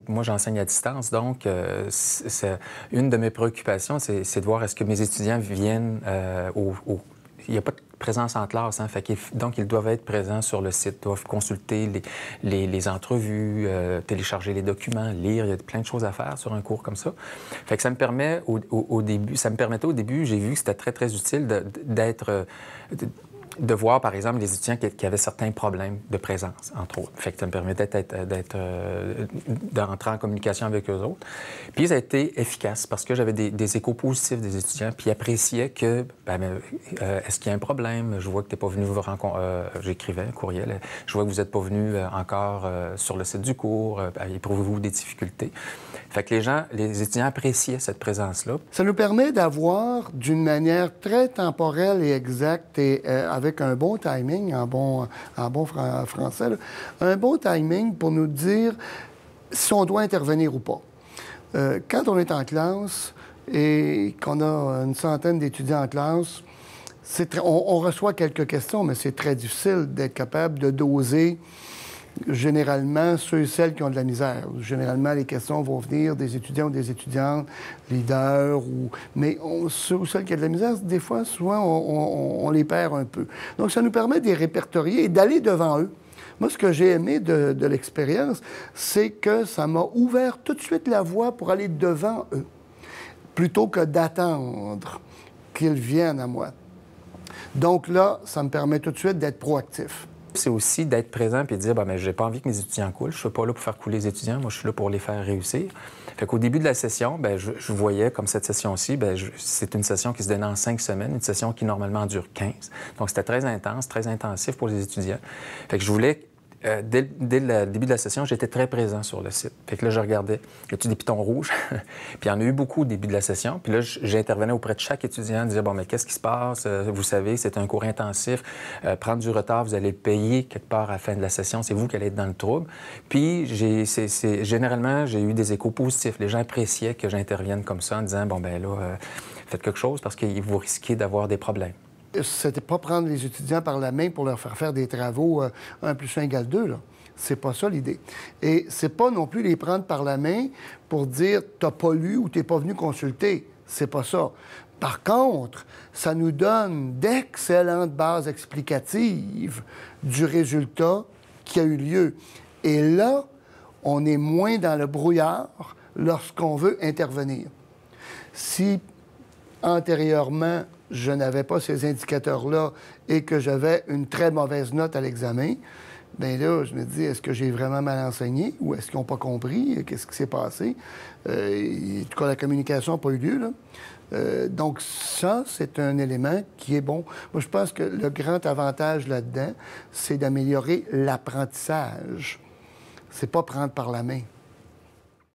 Moi, j'enseigne à distance, donc une de mes préoccupations, c'est de voir est-ce que mes étudiants viennent Il n'y a pas de présence en classe, hein, donc ils doivent être présents sur le site, doivent consulter les entrevues, télécharger les documents, lire. Il y a plein de choses à faire sur un cours comme ça. Fait que ça me permet au début, ça me permettait au début, j'ai vu que c'était très, très utile de voir, par exemple, les étudiants qui avaient certains problèmes de présence, entre autres. Fait que ça me permettait d'entrer en communication avec eux autres. Puis ça a été efficace parce que j'avais des échos positifs des étudiants, puis ils appréciaient que, est-ce qu'il y a un problème? Je vois que tu n'es pas venu vous rencontrer. J'écrivais un courriel. Je vois que vous n'êtes pas venu encore sur le site du cours. Éprouvez-vous des difficultés? Fait que les étudiants appréciaient cette présence-là. Ça nous permet d'avoir, d'une manière très temporelle et exacte et avec un bon timing, en bon français, là, un bon timing pour nous dire si on doit intervenir ou pas. Quand on est en classe et qu'on a une centaine d'étudiants en classe, on reçoit quelques questions, mais c'est très difficile d'être capable de doser généralement ceux et celles qui ont de la misère. Généralement, les questions vont venir des étudiants ou des étudiantes, leaders, mais ceux ou celles qui ont de la misère, des fois, souvent, on les perd un peu. Donc, ça nous permet de les répertorier et d'aller devant eux. Moi, ce que j'ai aimé de l'expérience, c'est que ça m'a ouvert tout de suite la voie pour aller devant eux, plutôt que d'attendre qu'ils viennent à moi. Donc là, ça me permet tout de suite d'être proactif. C'est aussi d'être présent et de dire, mais j'ai pas envie que mes étudiants coulent. Je suis pas là pour faire couler les étudiants. Moi, je suis là pour les faire réussir. Fait qu'au début de la session, je voyais, comme cette session-ci, c'est une session qui se donnait en 5 semaines, une session qui normalement dure 15. Donc, c'était très intense, très intensif pour les étudiants. Fait que je voulais dès le début de la session, j'étais très présent sur le site. Fait que là, je regardais, y a-t-il des pitons rouges? Puis il y en a eu beaucoup au début de la session. Puis là, j'intervenais auprès de chaque étudiant, disais, mais qu'est-ce qui se passe? Vous savez, c'est un cours intensif. Prendre du retard, vous allez le payer quelque part à la fin de la session. C'est vous qui allez être dans le trouble. Puis généralement, j'ai eu des échos positifs. Les gens appréciaient que j'intervienne comme ça en disant, faites quelque chose parce que vous risquez d'avoir des problèmes. C'était pas prendre les étudiants par la main pour leur faire des travaux 1 + 1 = 2, là. C'est pas ça l'idée. Et c'est pas non plus les prendre par la main pour dire « t'as pas lu ou t'es pas venu consulter ». C'est pas ça. Par contre, ça nous donne d'excellentes bases explicatives du résultat qui a eu lieu. Et là, on est moins dans le brouillard lorsqu'on veut intervenir. Si antérieurement, je n'avais pas ces indicateurs-là et que j'avais une très mauvaise note à l'examen, bien là, je me dis, est-ce que j'ai vraiment mal enseigné ou est-ce qu'ils n'ont pas compris? Qu'est-ce qui s'est passé? En tout cas, la communication n'a pas eu lieu, là. Donc ça, c'est un élément qui est bon. Moi, je pense que le grand avantage là-dedans, c'est d'améliorer l'apprentissage. C'est pas prendre par la main.